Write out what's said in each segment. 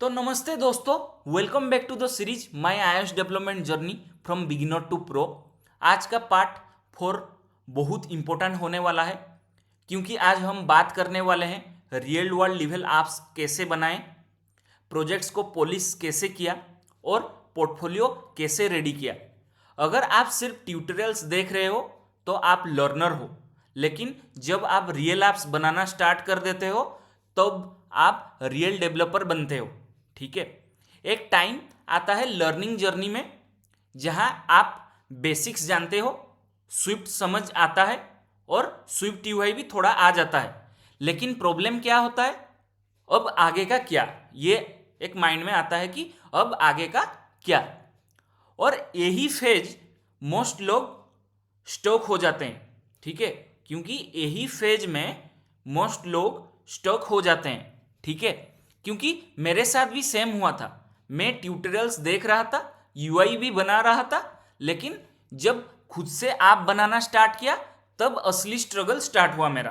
तो नमस्ते दोस्तों, welcome back to the series my iOS development journey from beginner to pro. आज का पार्ट 4 बहुत इंपॉर्टेंट होने वाला है क्योंकि आज हम बात करने वाले हैं रियल वर्ल्ड लेवल ऐप्स कैसे बनाएं, प्रोजेक्ट्स को पॉलिश कैसे किया और पोर्टफोलियो कैसे रेडी किया। अगर आप सिर्फ ट्यूटोरियल्स देख रहे हो तो आप लर्नर हो, लेकिन जब आप रियल ऐप्स बनाना स्टार्ट कर देते हो तब आप रियल डेवलपर बनते हो। ठीक है, एक टाइम आता है लर्निंग जर्नी में जहां आप बेसिक्स जानते हो, स्विफ्ट समझ आता है और स्विफ्ट यूआई भी थोड़ा आ जाता है। लेकिन प्रॉब्लम क्या होता है, अब आगे का क्या, ये एक माइंड में आता है कि अब आगे का क्या। और यही फेज मोस्ट लोग स्टॉक हो जाते हैं। ठीक है, क्योंकि यही फेज में मोस्ट लोग स्टॉक हो जाते हैं। ठीक है, क्योंकि मेरे साथ भी सेम हुआ था। मैं ट्यूटोरियल्स देख रहा था, यूआई भी बना रहा था, लेकिन जब खुद से ऐप बनाना स्टार्ट किया तब असली स्ट्रगल स्टार्ट हुआ मेरा।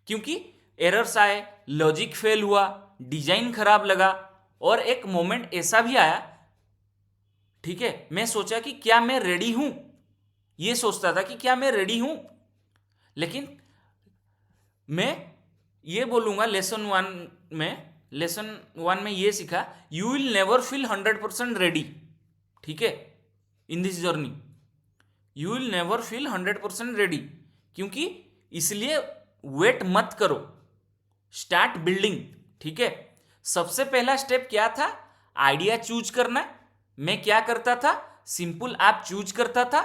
क्योंकि एरर्स आए, लॉजिक फेल हुआ, डिजाइन खराब लगा और एक मोमेंट ऐसा भी आया, ठीक है, मैं सोचा कि क्या मैं रेडी हूं, ये सोचता था कि क्या मैं रेडी हूं। लेकिन मैं ये बोलूंगा लेसन वन में ये सीखा, you will never feel 100% ready. ठीक है, in this journey you will never feel 100% ready. क्योंकि इसलिए वेट मत करो, स्टार्ट बिल्डिंग। ठीक है, सबसे पहला स्टेप क्या था, आइडिया चूज करना। मैं क्या करता था, सिंपल ऐप चूज करता था,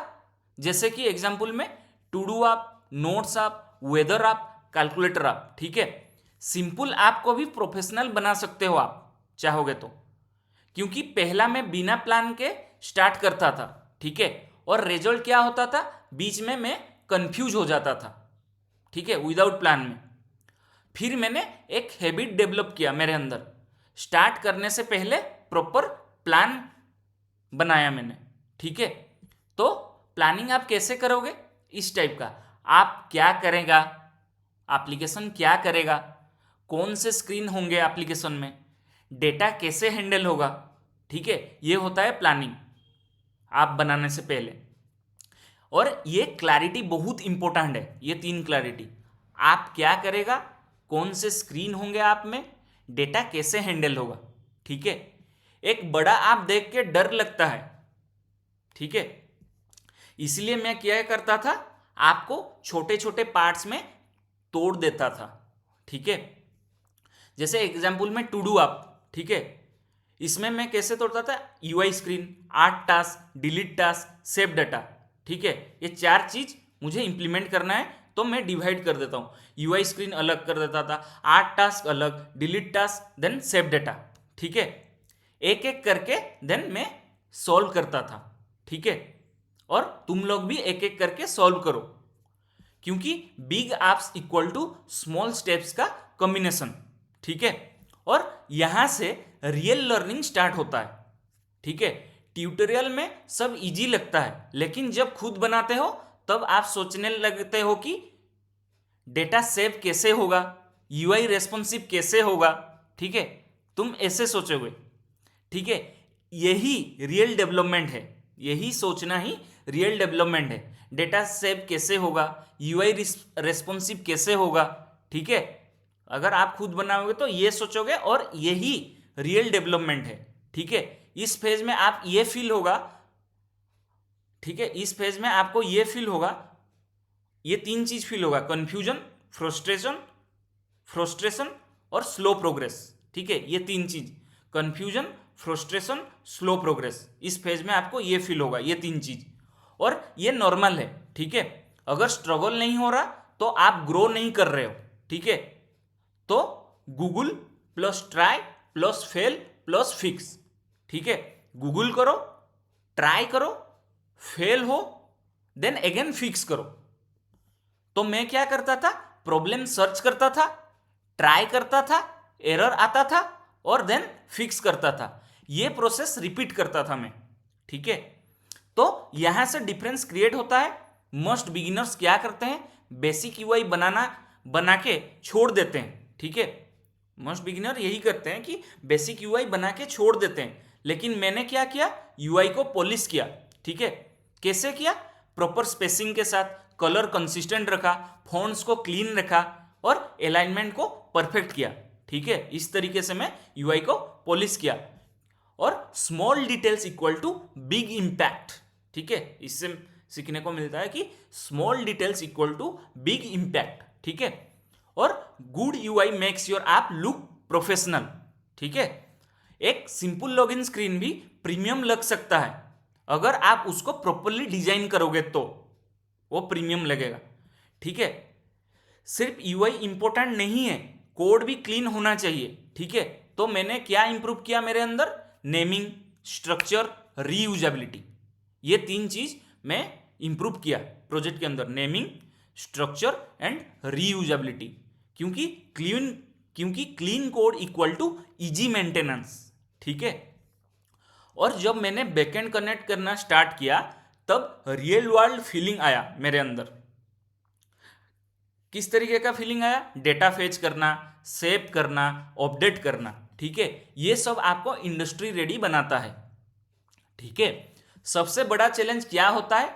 जैसे कि एग्जांपल में to do app, notes app, weather app, calculator app. ठीक है, सिंपल ऐप को भी प्रोफेशनल बना सकते हो आप चाहोगे तो। क्योंकि पहला मैं बिना प्लान के स्टार्ट करता था। ठीक है, और रिजल्ट क्या होता था, बीच में मैं कंफ्यूज हो जाता था। ठीक है, विदाउट प्लान में। फिर मैंने एक हैबिट डेवलप किया मेरे अंदर, स्टार्ट करने से पहले प्रॉपर प्लान बनाया मैंने। ठीक है, तो प्लानिंग आप कैसे करोगे, इस टाइप का, आप क्या करेगा, एप्लीकेशन क्या करेगा, कौन से स्क्रीन होंगे एप्लीकेशन में, डेटा कैसे हैंडल होगा। ठीक है, ये होता है प्लानिंग आप बनाने से पहले। और ये क्लैरिटी बहुत इंपॉर्टेंट है, ये 3 क्लैरिटी, आप क्या करेगा, कौन से स्क्रीन होंगे आप में, डेटा कैसे हैंडल होगा। ठीक है, एक बड़ा ऐप देख के डर लगता है। ठीक है, इसलिए मैं क्या करता था, आपको छोटे छोटे पार्ट्स में तोड़ देता था। ठीक है, जैसे एग्जांपल में टू डू ऐप। ठीक है, इसमें मैं कैसे तोड़ता था, UI screen, 8 task, delete task, save data. ठीक है, ये 4 चीज मुझे इंप्लीमेंट करना है तो मैं डिवाइड कर देता हूं। यूआई स्क्रीन अलग कर देता था, 8 टास्क अलग, delete task, then save data. ठीक है, एक एक करके देन मैं सॉल्व करता था। ठीक है, और तुम लोग भी एक एक करके सॉल्व करो, क्योंकि big apps equal to small steps का कॉम्बिनेशन। ठीक है, और यहां से रियल लर्निंग स्टार्ट होता है। ठीक है, ट्यूटोरियल में सब इजी लगता है, लेकिन जब खुद बनाते हो तब आप सोचने लगते हो कि डेटा सेव कैसे होगा, यूआई रेस्पॉन्सिव कैसे होगा। ठीक है, तुम ऐसे सोचोगे। ठीक है, यही रियल डेवलपमेंट है, यही सोचना ही रियल डेवलपमेंट है। डेटा सेव कैसे होगा, यूआई रेस्पॉन्सिव कैसे होगा। ठीक है, अगर आप खुद बनाओगे तो ये सोचोगे, और यही रियल डेवलपमेंट है। ठीक है, इस फेज में आप ये फील होगा, ठीक है, इस फेज में आपको ये फील होगा, ये 3 चीज फील होगा, कंफ्यूजन, फ्रस्ट्रेशन और स्लो प्रोग्रेस। ठीक है, ये 3 चीज, कंफ्यूजन, फ्रस्ट्रेशन, स्लो प्रोग्रेस, इस फेज में आपको ये फील होगा, ये 3 चीज। और ये नॉर्मल है। ठीक है, अगर स्ट्रगल नहीं हो रहा तो आप ग्रो नहीं कर रहे हो। ठीक है, तो Google plus try plus fail plus fix. ठीक है, गूगल करो, ट्राई करो, फेल हो, देन अगेन फिक्स करो। तो मैं क्या करता था, प्रॉब्लम सर्च करता था, ट्राई करता था, एरर आता था और देन फिक्स करता था। ये प्रोसेस रिपीट करता था मैं। ठीक है, तो यहां से डिफरेंस क्रिएट होता है। मोस्ट बिगिनर्स क्या करते हैं, बेसिक यूआई बना के छोड़ देते हैं। ठीक है, मोस्ट बिगिनर यही करते हैं कि बेसिक यूआई बना के छोड़ देते हैं, लेकिन मैंने क्या किया, यूआई को पॉलिश किया। ठीक है, कैसे किया? प्रॉपर स्पेसिंग के साथ, कलर कंसिस्टेंट रखा, फॉन्ट्स को क्लीन रखा और अलाइनमेंट को परफेक्ट किया। ठीक है, इस तरीके से मैं यूआई को पॉलिश किया। और small details equal to big impact. ठीक है, इससे सीखने को मिलता है कि small details equal to big impact. ठीक है, और good UI makes your app look professional. ठीक है, एक सिंपल लॉगिन स्क्रीन भी प्रीमियम लग सकता है, अगर आप उसको प्रॉपरली डिजाइन करोगे तो वो प्रीमियम लगेगा। ठीक है, सिर्फ यूआई इंपॉर्टेंट नहीं है, कोड भी क्लीन होना चाहिए। ठीक है, तो मैंने क्या इंप्रूव किया मेरे अंदर? नेमिंग, स्ट्रक्चर, रीयूजेबिलिटी, ये 3 चीज मैं इंप्रूव किया प्रोजेक्ट के अंदर। नेमिंग, स्ट्रक्चर एंड रीयूजेबिलिटी, क्योंकि clean code equal to easy maintenance. ठीक है, और जब मैंने बैकएंड कनेक्ट करना स्टार्ट किया तब रियल वर्ल्ड फीलिंग आया मेरे अंदर। किस तरीके का फीलिंग आया? डेटा फेच करना, सेव करना, अपडेट करना। ठीक है, ये सब आपको इंडस्ट्री रेडी बनाता है। ठीक है, सबसे बड़ा चैलेंज क्या होता है?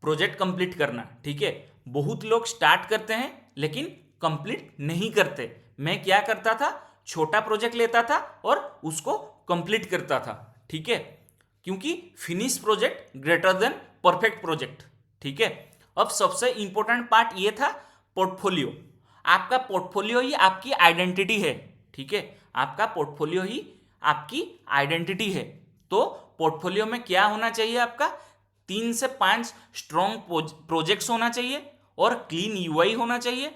प्रोजेक्ट कंप्लीट करना। ठीक है, बहुत लोग स्टार्ट करते हैं लेकिन कंप्लीट नहीं करते। मैं क्या करता था? छोटा प्रोजेक्ट लेता था और उसको कंप्लीट करता था। ठीक है, क्योंकि finish project greater than perfect project. ठीक है, अब सबसे इंपॉर्टेंट पार्ट ये था पोर्टफोलियो। आपका पोर्टफोलियो ही आपकी आइडेंटिटी है। ठीक है, आपका पोर्टफोलियो ही आपकी आइडेंटिटी है। तो पोर्टफोलियो में क्या होना चाहिए? आपका 3 से 5 स्ट्रॉन्ग प्रोजेक्ट्स होना चाहिए और क्लीन यूआई होना चाहिए,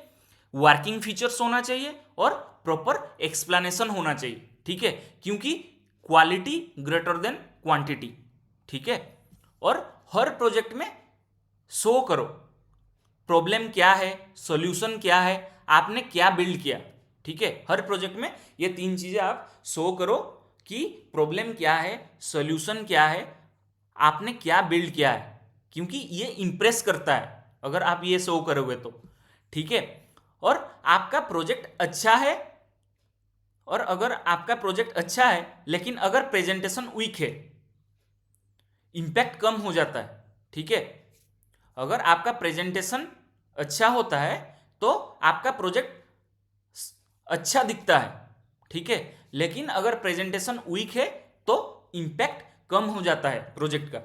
वर्किंग फीचर्स होना चाहिए और प्रॉपर एक्सप्लेनेशन होना चाहिए। ठीक है, क्योंकि क्वालिटी ग्रेटर देन क्वांटिटी। ठीक है, और हर प्रोजेक्ट में शो करो प्रॉब्लम क्या है, सॉल्यूशन क्या है, आपने क्या बिल्ड किया। ठीक है, हर प्रोजेक्ट में ये 3 चीजें आप शो करो कि प्रॉब्लम क्या है, सॉल्यूशन क्या है, आपने क्या बिल्ड किया है, क्योंकि ये इंप्रेस करता है अगर आप ये शो करोगे तो। ठीक है, और आपका प्रोजेक्ट अच्छा है, और अगर आपका प्रोजेक्ट अच्छा है लेकिन अगर प्रेजेंटेशन वीक है, इंपैक्ट कम हो जाता है। ठीक है, अगर आपका प्रेजेंटेशन अच्छा होता है तो आपका प्रोजेक्ट अच्छा दिखता है। ठीक है, लेकिन अगर प्रेजेंटेशन वीक है तो इंपैक्ट कम हो जाता है प्रोजेक्ट का।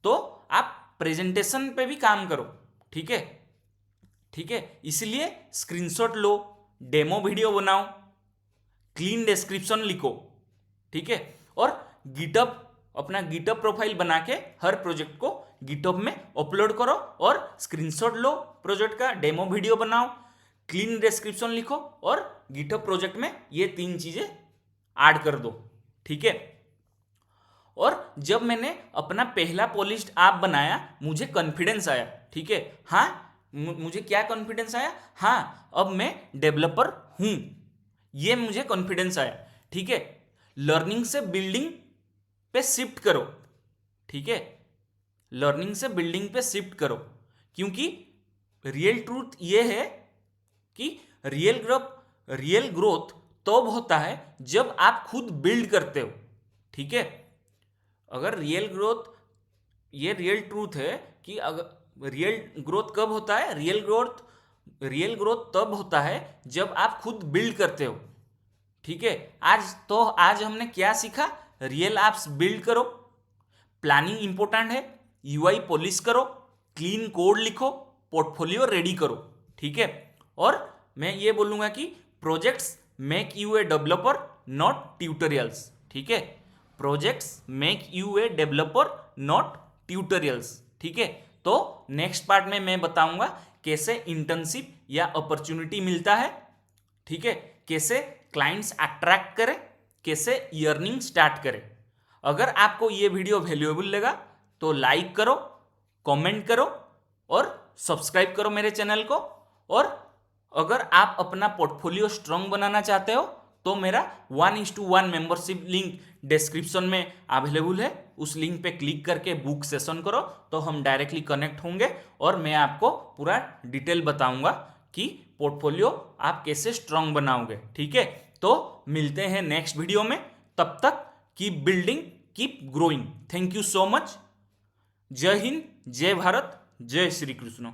तो आप प्रेजेंटेशन पे भी काम करो। ठीक है, ठीक है, इसलिए स्क्रीनशॉट लो, डेमो वीडियो बनाओ, क्लीन डिस्क्रिप्शन लिखो। ठीक है, और गिटअप, अपना गिटअप प्रोफाइल बना के हर प्रोजेक्ट को गिटअप में अपलोड करो और स्क्रीनशॉट लो प्रोजेक्ट का, डेमो वीडियो बनाओ, क्लीन डिस्क्रिप्शन लिखो और गिटअप प्रोजेक्ट में ये 3 चीजें ऐड कर दो। ठीक है, और जब मैंने अपना पहला पॉलिश्ड ऐप बनाया मुझे कॉन्फिडेंस आया। ठीक है, हाँ, मुझे क्या कॉन्फिडेंस आया? हाँ, अब मैं डेवलपर हूं, ये मुझे कॉन्फिडेंस आया। ठीक है, लर्निंग से बिल्डिंग पे शिफ्ट करो। ठीक है, लर्निंग से बिल्डिंग पे शिफ्ट करो, क्योंकि रियल ट्रूथ ये है कि रियल ग्रोथ तब होता है जब आप खुद बिल्ड करते हो। ठीक है, अगर रियल ग्रोथ, ये रियल ट्रूथ है कि अगर रियल ग्रोथ कब होता है? रियल ग्रोथ तब होता है जब आप खुद बिल्ड करते हो। ठीक है, आज हमने क्या सीखा? रियल एप्स बिल्ड करो, प्लानिंग इंपॉर्टेंट है, यूआई पॉलिश करो, क्लीन कोड लिखो, पोर्टफोलियो रेडी करो। ठीक है, और मैं ये बोलूंगा कि projects make U a developer not tutorials. ठीक है, projects make U a developer not tutorials. ठीक है, तो नेक्स्ट पार्ट में मैं बताऊंगा कैसे इंटर्नशिप या अपॉर्चुनिटी मिलता है। ठीक है, कैसे क्लाइंट्स अट्रैक्ट करें, कैसे अर्निंग स्टार्ट करें। अगर आपको ये वीडियो वैल्यूएबल लगा तो लाइक करो, कमेंट करो और सब्सक्राइब करो मेरे चैनल को। और अगर आप अपना पोर्टफोलियो स्ट्रांग बनाना चाहते हो तो मेरा 1:1 मेंबरशिप लिंक डिस्क्रिप्शन में अवेलेबल है, उस लिंक पे क्लिक करके बुक सेशन करो तो हम डायरेक्टली कनेक्ट होंगे और मैं आपको पूरा डिटेल बताऊंगा कि पोर्टफोलियो आप कैसे स्ट्रांग बनाओगे। ठीक है, तो मिलते हैं नेक्स्ट वीडियो में, तब तक keep building, keep growing. Thank you so much. जय हिंद, जय भारत, जय श्री कृष्ण।